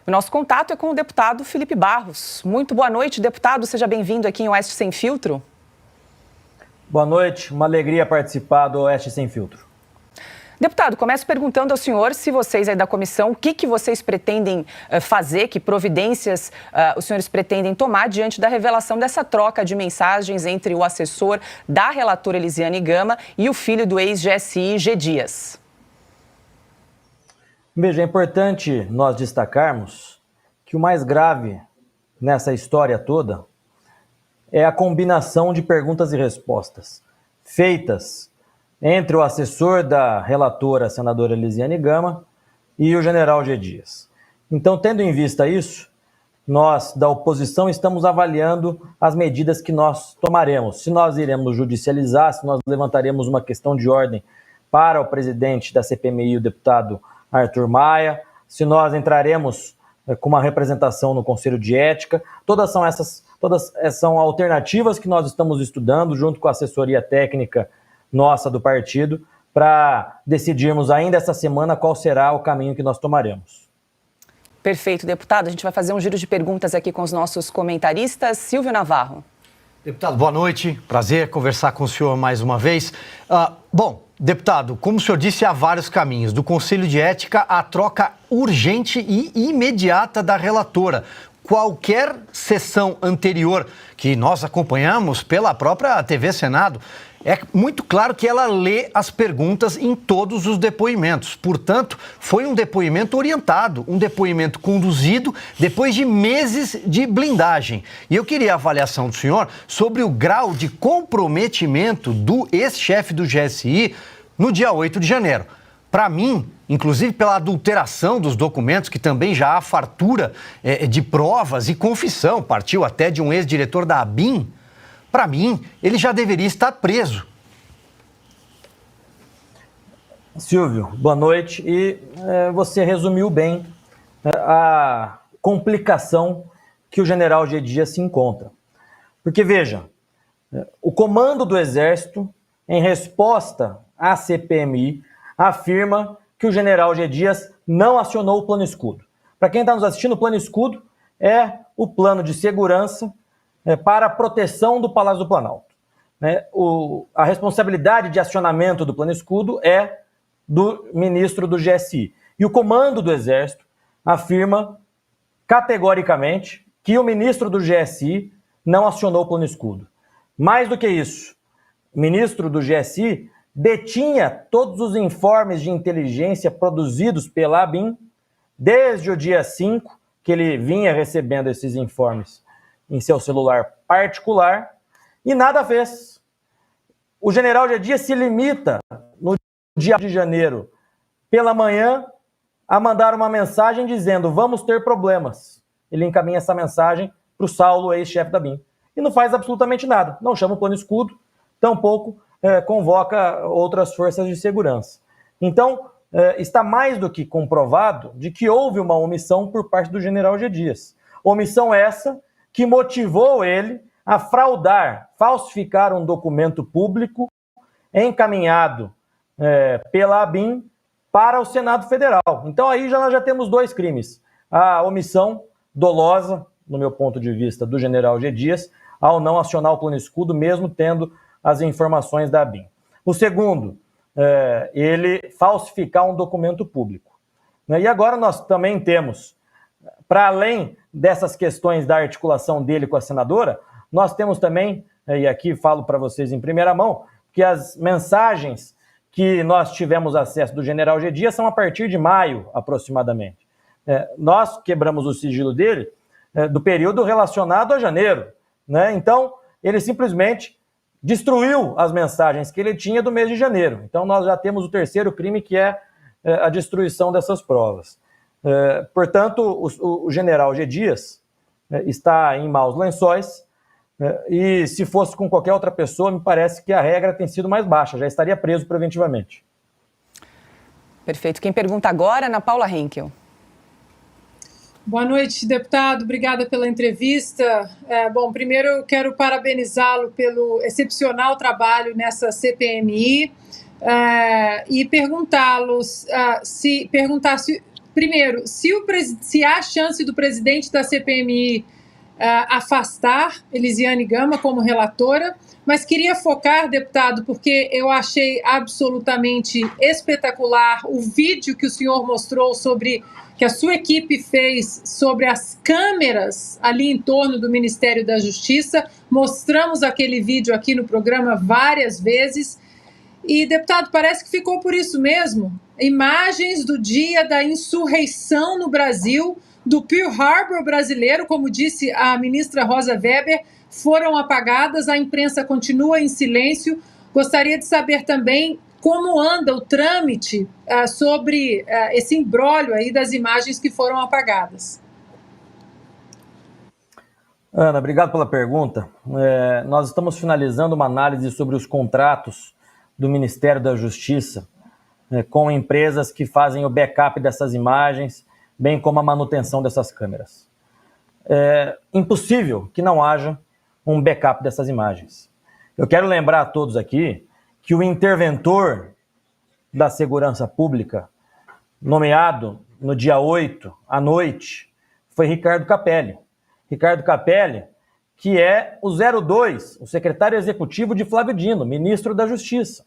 O nosso contato é com o deputado Felipe Barros. Muito boa noite, deputado. Seja bem-vindo aqui em Oeste Sem Filtro. Boa noite, uma alegria participar do Oeste Sem Filtro. Deputado, começo perguntando ao senhor se vocês aí da comissão, o que vocês pretendem fazer, que providências os senhores pretendem tomar diante da revelação dessa troca de mensagens entre o assessor da relatora Elisiane Gama e o filho do ex-GSI, G. Dias. Veja, é importante nós destacarmos que o mais grave nessa história toda é a combinação de perguntas e respostas feitas entre o assessor da relatora, a senadora Elisiane Gama, e o general G. Dias. Então, tendo em vista isso, nós, da oposição, estamos avaliando as medidas que nós tomaremos. Se nós iremos judicializar, se nós levantaremos uma questão de ordem para o presidente da CPMI, o deputado Arthur Maia, se nós entraremos com uma representação no Conselho de Ética. Todas são alternativas que nós estamos estudando junto com a assessoria técnica nossa do partido para decidirmos ainda essa semana qual será o caminho que nós tomaremos. Perfeito, deputado. A gente vai fazer um giro de perguntas aqui com os nossos comentaristas. Silvio Navarro. Deputado, boa noite. Prazer conversar com o senhor mais uma vez. Deputado, como o senhor disse, há vários caminhos. Do Conselho de Ética, a troca urgente e imediata da relatora. Qualquer sessão anterior que nós acompanhamos pela própria TV Senado, é muito claro que ela lê as perguntas em todos os depoimentos. Portanto, foi um depoimento orientado, um depoimento conduzido depois de meses de blindagem. E eu queria a avaliação do senhor sobre o grau de comprometimento do ex-chefe do GSI no dia 8 de janeiro. Para mim, inclusive pela adulteração dos documentos, que também já há fartura de provas e confissão, partiu até de um ex-diretor da ABIN, para mim, ele já deveria estar preso. Silvio, boa noite. E você resumiu bem a complicação que o general G. Dias se encontra. Porque, veja, o comando do Exército, em resposta à CPMI, afirma que o general G. Dias não acionou o Plano Escudo. Para quem está nos assistindo, o Plano Escudo é o plano de segurança para a proteção do Palácio do Planalto. A responsabilidade de acionamento do Plano Escudo é do ministro do GSI. E o comando do Exército afirma categoricamente que o ministro do GSI não acionou o Plano Escudo. Mais do que isso, o ministro do GSI detinha todos os informes de inteligência produzidos pela ABIN desde o dia 5, que ele vinha recebendo esses informes em seu celular particular, e nada fez. O general G. Dias se limita, no dia de janeiro, pela manhã, a mandar uma mensagem dizendo: vamos ter problemas. Ele encaminha essa mensagem para o Saulo, ex-chefe da ABIN. E não faz absolutamente nada. Não chama o Plano Escudo, tampouco convoca outras forças de segurança. Então, está mais do que comprovado de que houve uma omissão por parte do general G. Dias. Omissão essa que motivou ele a fraudar, falsificar um documento público encaminhado pela ABIN para o Senado Federal. Então aí nós já temos dois crimes. A omissão dolosa, no meu ponto de vista, do general G. Dias, ao não acionar o Plano Escudo, mesmo tendo as informações da ABIN. O segundo, ele falsificar um documento público. E agora nós também temos, para além dessas questões da articulação dele com a senadora, nós temos também, e aqui falo para vocês em primeira mão, que as mensagens que nós tivemos acesso do general G. Dias são a partir de maio, aproximadamente. Nós quebramos o sigilo dele do período relacionado a janeiro. Então, ele simplesmente destruiu as mensagens que ele tinha do mês de janeiro. Então, nós já temos o terceiro crime, que é a destruição dessas provas. Portanto, o general G. Dias está em maus lençóis, e se fosse com qualquer outra pessoa, me parece que a regra tem sido mais baixa, já estaria preso preventivamente. Perfeito. Quem pergunta agora é Ana Paula Henkel. Boa noite, deputado. Obrigada pela entrevista. Primeiro eu quero parabenizá-lo pelo excepcional trabalho nessa CPMI e perguntar se primeiro, se há chance do presidente da CPMI afastar Elisiane Gama como relatora, mas queria focar, deputado, porque eu achei absolutamente espetacular o vídeo que o senhor mostrou que a sua equipe fez sobre as câmeras ali em torno do Ministério da Justiça. Mostramos aquele vídeo aqui no programa várias vezes. E, deputado, parece que ficou por isso mesmo. Imagens do dia da insurreição no Brasil, do Pearl Harbor brasileiro, como disse a ministra Rosa Weber, foram apagadas, a imprensa continua em silêncio. Gostaria de saber também como anda o trâmite sobre esse imbróglio aí das imagens que foram apagadas. Ana, obrigado pela pergunta. Nós estamos finalizando uma análise sobre os contratos do Ministério da Justiça com empresas que fazem o backup dessas imagens, bem como a manutenção dessas câmeras. É impossível que não haja um backup dessas imagens. Eu quero lembrar a todos aqui que o interventor da segurança pública, nomeado no dia 8 à noite, foi Ricardo Capelli. Ricardo Capelli, que é o 02, o secretário executivo de Flávio Dino, ministro da Justiça.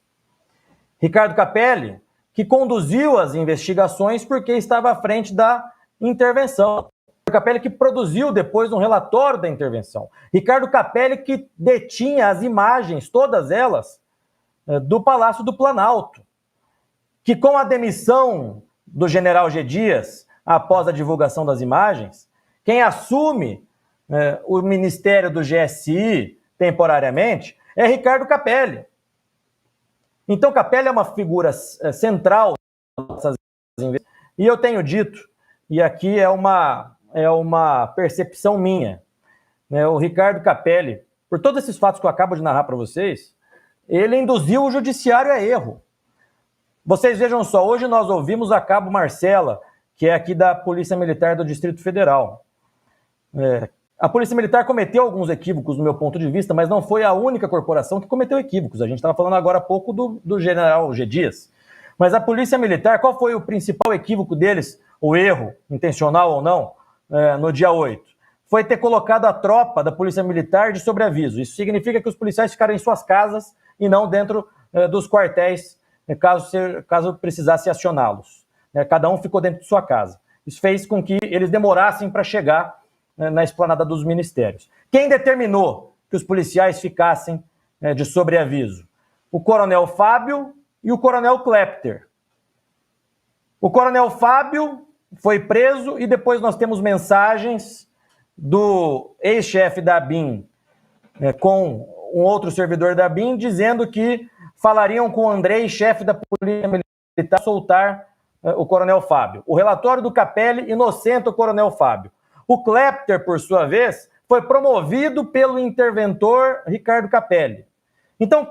Ricardo Capelli, que conduziu as investigações porque estava à frente da intervenção. Ricardo Capelli que produziu depois um relatório da intervenção. Ricardo Capelli que detinha as imagens, todas elas, do Palácio do Planalto. Que com a demissão do general G. Dias, após a divulgação das imagens, quem assume o Ministério do GSI temporariamente é Ricardo Capelli. Então, Capelli é uma figura central dessas investigações. E eu tenho dito, e aqui é uma percepção minha, o Ricardo Capelli, por todos esses fatos que eu acabo de narrar para vocês, ele induziu o judiciário a erro. Vocês vejam só, hoje nós ouvimos a cabo Marcela, que é aqui da Polícia Militar do Distrito Federal. A Polícia Militar cometeu alguns equívocos, do meu ponto de vista, mas não foi a única corporação que cometeu equívocos. A gente estava falando agora há pouco do general G. Dias. Mas a Polícia Militar, qual foi o principal equívoco deles, o erro, intencional ou não, no dia 8? Foi ter colocado a tropa da Polícia Militar de sobreaviso. Isso significa que os policiais ficaram em suas casas e não dentro dos quartéis, caso precisasse acioná-los. Cada um ficou dentro de sua casa. Isso fez com que eles demorassem para chegar na esplanada dos ministérios. Quem determinou que os policiais ficassem de sobreaviso? O coronel Fábio e o coronel Klepter. O coronel Fábio foi preso e depois nós temos mensagens do ex-chefe da ABIN com um outro servidor da ABIN dizendo que falariam com o Andrei, chefe da Polícia Militar, soltar o coronel Fábio. O relatório do Capelli inocenta o coronel Fábio. O Klepter, por sua vez, foi promovido pelo interventor Ricardo Capelli. Então,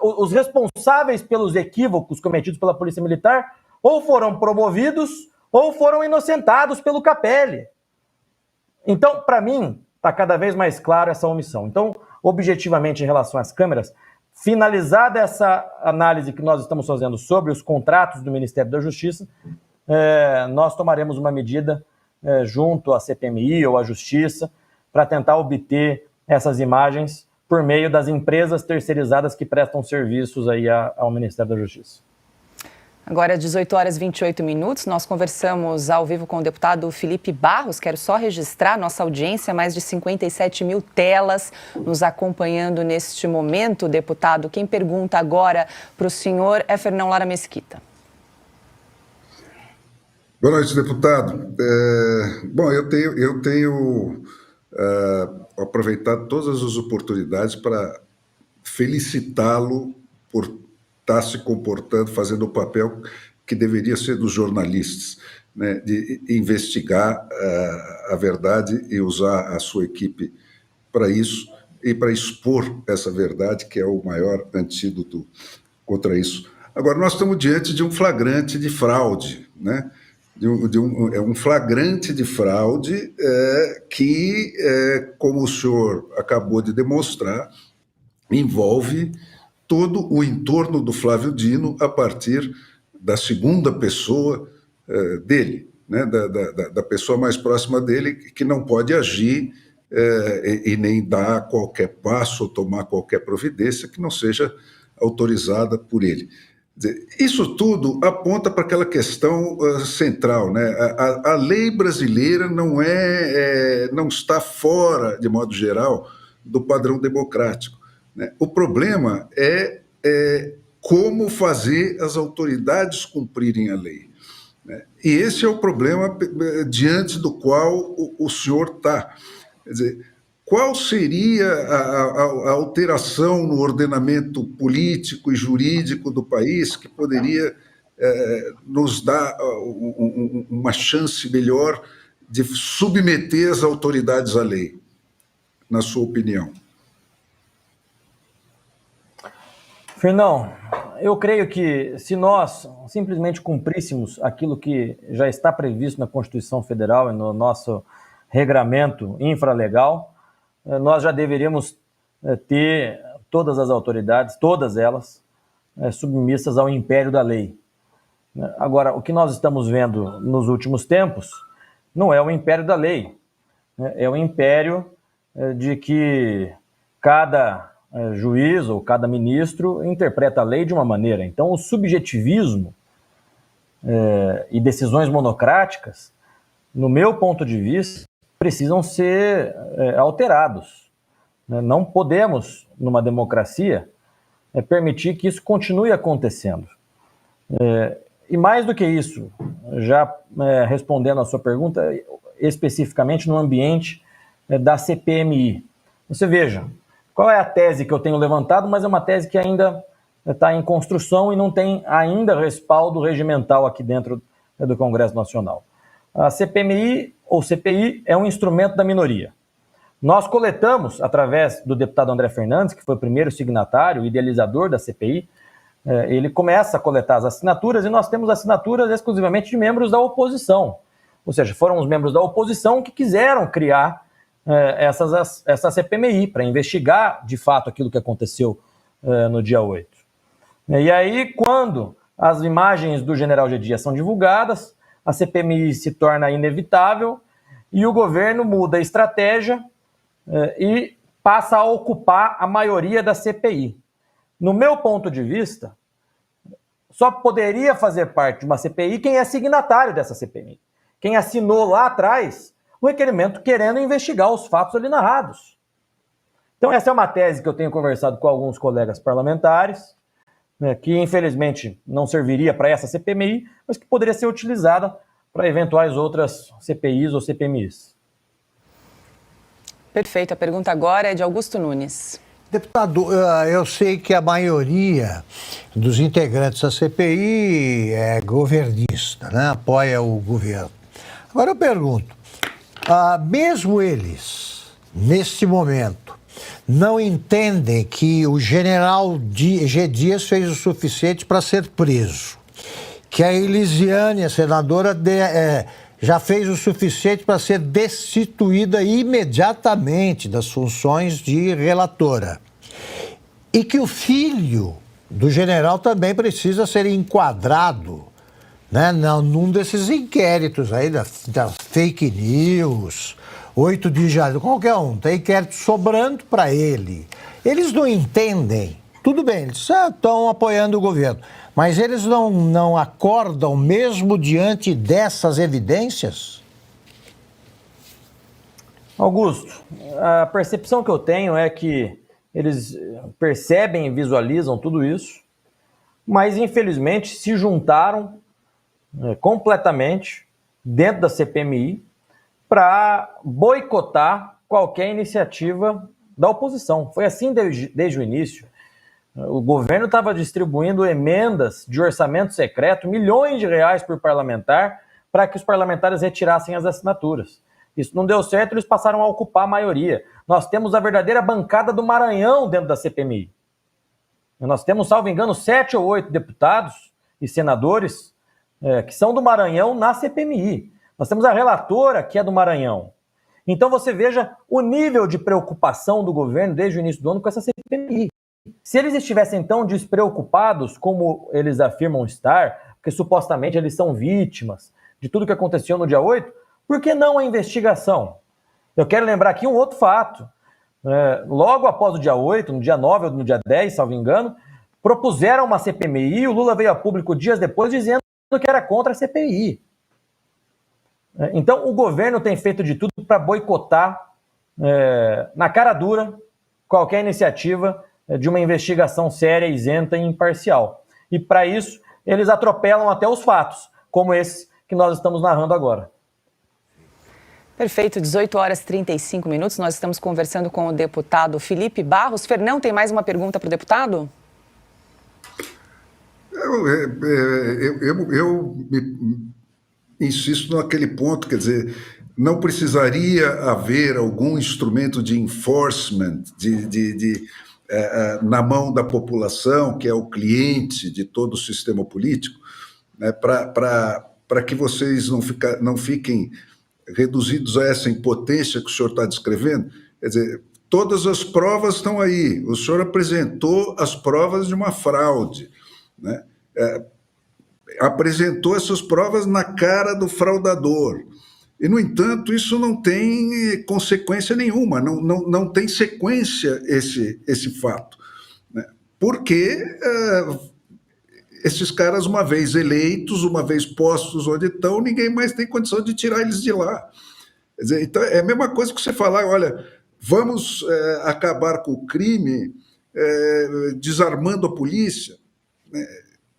os responsáveis pelos equívocos cometidos pela Polícia Militar ou foram promovidos ou foram inocentados pelo Capelli. Então, para mim, está cada vez mais clara essa omissão. Então, objetivamente, em relação às câmeras, finalizada essa análise que nós estamos fazendo sobre os contratos do Ministério da Justiça, nós tomaremos uma medida junto à CPMI ou à Justiça para tentar obter essas imagens por meio das empresas terceirizadas que prestam serviços aí ao Ministério da Justiça. Agora, 18 horas e 28 minutos, nós conversamos ao vivo com o deputado Felipe Barros. Quero só registrar nossa audiência, mais de 57 mil telas nos acompanhando neste momento, deputado. Quem pergunta agora para o senhor é Fernão Lara Mesquita. Boa noite, deputado. Bom, eu tenho aproveitado todas as oportunidades para felicitá-lo por estar se comportando, fazendo o papel que deveria ser dos jornalistas, né, de investigar a verdade e usar a sua equipe para isso e para expor essa verdade, que é o maior antídoto contra isso. Agora, nós estamos diante de um flagrante de fraude, né? É um flagrante de fraude que, como o senhor acabou de demonstrar, envolve todo o entorno do Flávio Dino a partir da segunda pessoa dele, né, da pessoa mais próxima dele, que não pode agir e nem dar qualquer passo ou tomar qualquer providência que não seja autorizada por ele. Isso tudo aponta para aquela questão central, né? A lei brasileira não está fora, de modo geral, do padrão democrático, né? O problema é como fazer as autoridades cumprirem a lei, né? E esse é o problema diante do qual o senhor está. Quer dizer, qual seria a alteração no ordenamento político e jurídico do país que poderia nos dar uma chance melhor de submeter as autoridades à lei, na sua opinião? Fernão, eu creio que se nós simplesmente cumpríssemos aquilo que já está previsto na Constituição Federal e no nosso regramento infralegal, nós já deveríamos ter todas as autoridades, todas elas, submissas ao império da lei. Agora, o que nós estamos vendo nos últimos tempos não é o império da lei, é o império de que cada juiz ou cada ministro interpreta a lei de uma maneira. Então, o subjetivismo e decisões monocráticas, no meu ponto de vista, precisam ser alterados. Não podemos, numa democracia, permitir que isso continue acontecendo. E mais do que isso, já respondendo à sua pergunta, especificamente no ambiente da CPMI. Você veja, qual é a tese que eu tenho levantado, mas é uma tese que ainda está em construção e não tem ainda respaldo regimental aqui dentro do Congresso Nacional. A CPMI ou CPI é um instrumento da minoria. Nós coletamos, através do deputado André Fernandes, que foi o primeiro signatário, idealizador da CPI, ele começa a coletar as assinaturas e nós temos assinaturas exclusivamente de membros da oposição. Ou seja, foram os membros da oposição que quiseram criar essa CPMI para investigar, de fato, aquilo que aconteceu no dia 8. E aí, quando as imagens do general G. Dias são divulgadas, a CPMI se torna inevitável e o governo muda a estratégia e passa a ocupar a maioria da CPI. No meu ponto de vista, só poderia fazer parte de uma CPI quem é signatário dessa CPMI. Quem assinou lá atrás o requerimento querendo investigar os fatos ali narrados. Então essa é uma tese que eu tenho conversado com alguns colegas parlamentares, que infelizmente não serviria para essa CPMI, mas que poderia ser utilizada para eventuais outras CPIs ou CPMIs. Perfeito. A pergunta agora é de Augusto Nunes. Deputado, eu sei que a maioria dos integrantes da CPI é governista, né? Apoia o governo. Agora eu pergunto, mesmo eles, neste momento, não entendem que o general G. Dias fez o suficiente para ser preso, que a Elisiane, a senadora, já fez o suficiente para ser destituída imediatamente das funções de relatora, e que o filho do general também precisa ser enquadrado, né, num desses inquéritos aí das fake news, 8 de janeiro, qualquer um, tem inquérito sobrando para ele. Eles não entendem, tudo bem, eles estão apoiando o governo, mas eles não acordam mesmo diante dessas evidências? Augusto, a percepção que eu tenho é que eles percebem e visualizam tudo isso, mas infelizmente se juntaram completamente dentro da CPMI para boicotar qualquer iniciativa da oposição. Foi assim desde o início. O governo estava distribuindo emendas de orçamento secreto, milhões de reais por parlamentar, para que os parlamentares retirassem as assinaturas. Isso não deu certo, eles passaram a ocupar a maioria. Nós temos a verdadeira bancada do Maranhão dentro da CPMI. Nós temos, salvo engano, 7 ou 8 deputados e senadores que são do Maranhão na CPMI. Nós temos a relatora, que é do Maranhão. Então você veja o nível de preocupação do governo desde o início do ano com essa CPMI. Se eles estivessem tão despreocupados como eles afirmam estar, porque supostamente eles são vítimas de tudo que aconteceu no dia 8, por que não a investigação? Eu quero lembrar aqui um outro fato. Logo após o dia 8, no dia 9 ou no dia 10, salvo engano, propuseram uma CPMI e o Lula veio a público dias depois dizendo que era contra a CPI. Então, o governo tem feito de tudo para boicotar, na cara dura, qualquer iniciativa de uma investigação séria, isenta e imparcial. E, para isso, eles atropelam até os fatos, como esse que nós estamos narrando agora. Perfeito, 18 horas e 35 minutos. Nós estamos conversando com o deputado Felipe Barros. Fernão, tem mais uma pergunta para o deputado? Eu insisto naquele ponto, quer dizer, não precisaria haver algum instrumento de enforcement na mão da população, que é o cliente de todo o sistema político, né, para que vocês não fiquem reduzidos a essa impotência que o senhor está descrevendo. Quer dizer, todas as provas estão aí. O senhor apresentou as provas de uma fraude, né? Apresentou essas provas na cara do fraudador. E, no entanto, isso não tem consequência nenhuma, não tem sequência esse fato, né? Porque esses caras, uma vez eleitos, uma vez postos onde estão, ninguém mais tem condição de tirar eles de lá. Quer dizer, então, é a mesma coisa que você falar, olha, vamos acabar com o crime desarmando a polícia.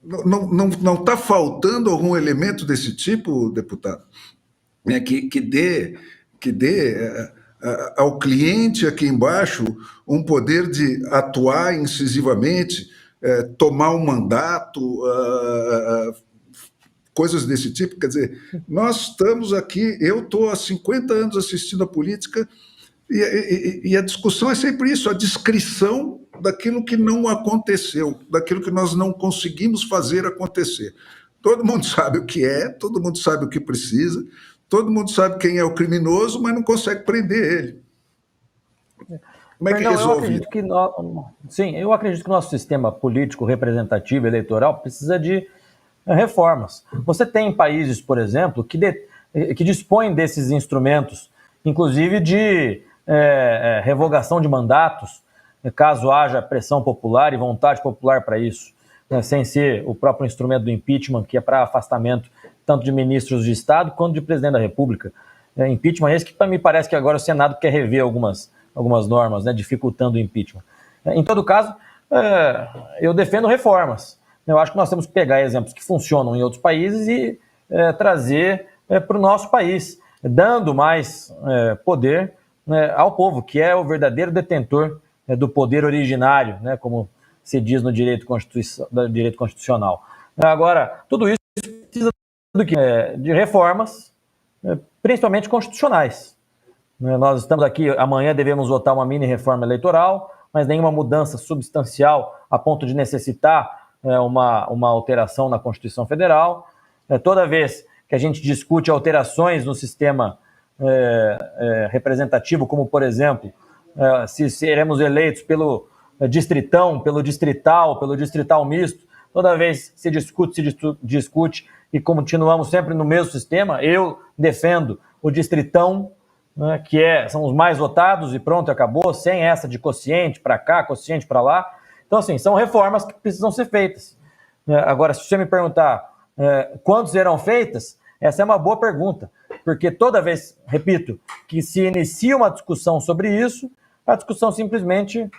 Não está faltando algum elemento desse tipo, deputado? Que dê ao cliente aqui embaixo um poder de atuar incisivamente, tomar um mandato, coisas desse tipo. Quer dizer, nós estamos aqui, eu estou há 50 anos assistindo a política e a discussão é sempre isso, a descrição daquilo que não aconteceu, daquilo que nós não conseguimos fazer acontecer. Todo mundo sabe o que é, todo mundo sabe o que precisa, todo mundo sabe quem é o criminoso, mas não consegue prender ele. Como é que resolve? Eu acredito que o nosso sistema político, representativo, eleitoral, precisa de reformas. Você tem países, por exemplo, que dispõem desses instrumentos, inclusive de revogação de mandatos, caso haja pressão popular e vontade popular para isso, né, sem ser o próprio instrumento do impeachment, que é para afastamento tanto de ministros de Estado quanto de presidente da República. Impeachment esse que me parece que agora o Senado quer rever algumas normas, né, dificultando o impeachment. Em todo caso, eu defendo reformas. Eu acho que nós temos que pegar exemplos que funcionam em outros países e trazer para o nosso país, dando mais poder ao povo, que é o verdadeiro detentor do poder originário, né, como se diz no direito constitucional. Agora, tudo isso precisa de reformas, principalmente constitucionais. Nós estamos aqui, amanhã devemos votar uma mini-reforma eleitoral, mas nenhuma mudança substancial a ponto de necessitar uma alteração na Constituição Federal. Toda vez que a gente discute alterações no sistema representativo, como, por exemplo, se seremos eleitos pelo distritão, pelo distrital misto, toda vez se discute e continuamos sempre no mesmo sistema. Eu defendo o distritão, né, que são os mais votados e pronto, acabou, sem essa de quociente para cá, quociente para lá. Então, assim, são reformas que precisam ser feitas. Agora, se você me perguntar quando serão feitas, essa é uma boa pergunta, porque toda vez, repito, que se inicia uma discussão sobre isso, a discussão simplesmente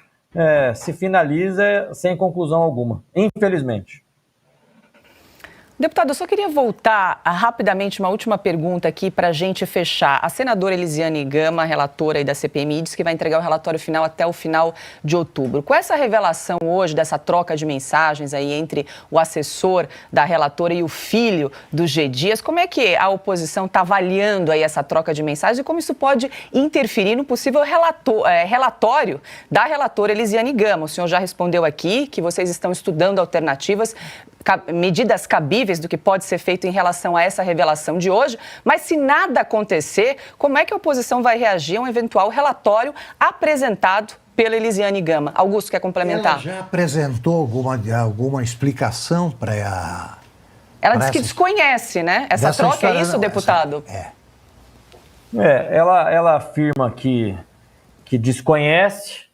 se finaliza sem conclusão alguma, infelizmente. Deputado, eu só queria voltar rapidamente uma última pergunta aqui para a gente fechar. A senadora Elisiane Gama, relatora aí da CPMI, disse que vai entregar o relatório final até o final de outubro. Com essa revelação hoje dessa troca de mensagens aí entre o assessor da relatora e o filho do G. Dias, como é que a oposição está avaliando aí essa troca de mensagens e como isso pode interferir no possível relatório da relatora Elisiane Gama? O senhor já respondeu aqui que vocês estão estudando alternativas, medidas cabíveis do que pode ser feito em relação a essa revelação de hoje, mas se nada acontecer, como é que a oposição vai reagir a um eventual relatório apresentado pela Elisiane Gama? Augusto, quer complementar? Ela já apresentou alguma explicação para Ela diz que desconhece, né? Essa troca, é isso, deputado? Ela afirma que desconhece,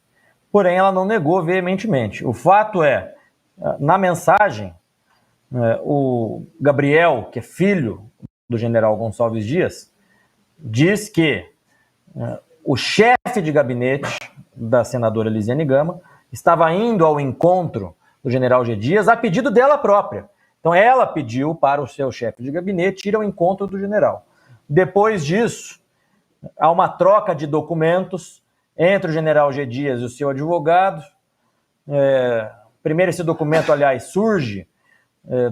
porém ela não negou veementemente. O fato é, na mensagem, o Gabriel, que é filho do general Gonçalves Dias, diz que o chefe de gabinete da senadora Elisiane Gama estava indo ao encontro do general G. Dias a pedido dela própria. Então ela pediu para o seu chefe de gabinete ir ao encontro do general. Depois disso, há uma troca de documentos entre o general G. Dias e o seu advogado. Primeiro, esse documento, aliás, surge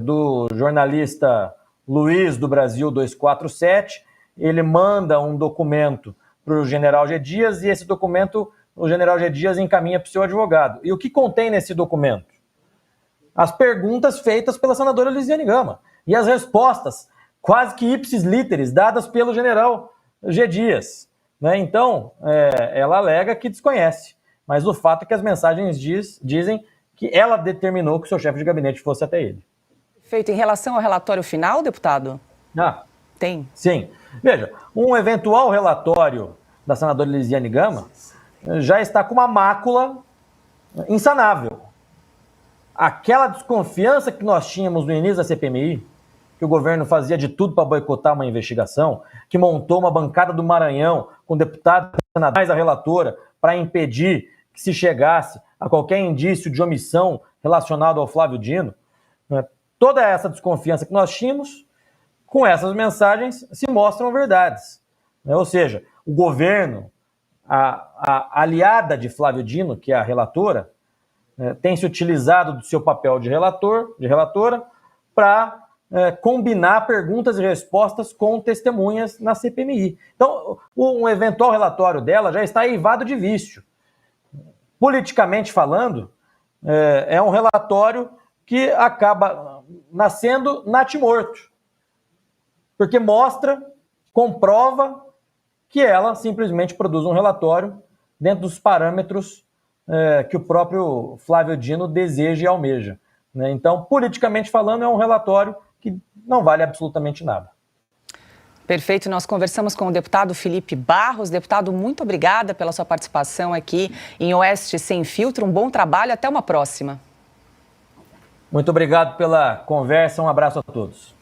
do jornalista Luiz do Brasil 247. Ele manda um documento para o general G. Dias e esse documento o general G. Dias encaminha para o seu advogado. E o que contém nesse documento? As perguntas feitas pela senadora Elisiane Gama e as respostas, quase que ipsis literis, dadas pelo general G. Dias. Né? Então, ela alega que desconhece, mas o fato é que as mensagens dizem que ela determinou que o seu chefe de gabinete fosse até ele. Feito em relação ao relatório final, deputado? Tem. Sim. Veja, um eventual relatório da senadora Elisiane Gama já está com uma mácula insanável. Aquela desconfiança que nós tínhamos no início da CPMI, que o governo fazia de tudo para boicotar uma investigação, que montou uma bancada do Maranhão com deputados e senadores, a relatora, para impedir que se chegasse a qualquer indício de omissão relacionado ao Flávio Dino, toda essa desconfiança que nós tínhamos, com essas mensagens, se mostram verdades. Ou seja, o governo, a aliada de Flávio Dino, que é a relatora, tem se utilizado do seu papel de relatora, para combinar perguntas e respostas com testemunhas na CPMI. Então, um eventual relatório dela já está eivado de vício. Politicamente falando, é um relatório que acaba nascendo natimorto, porque comprova que ela simplesmente produz um relatório dentro dos parâmetros que o próprio Flávio Dino deseja e almeja. Né? Então, politicamente falando, é um relatório que não vale absolutamente nada. Perfeito, nós conversamos com o deputado Felipe Barros. Deputado, muito obrigada pela sua participação aqui em Oeste Sem Filtro. Um bom trabalho, até uma próxima. Muito obrigado pela conversa, um abraço a todos.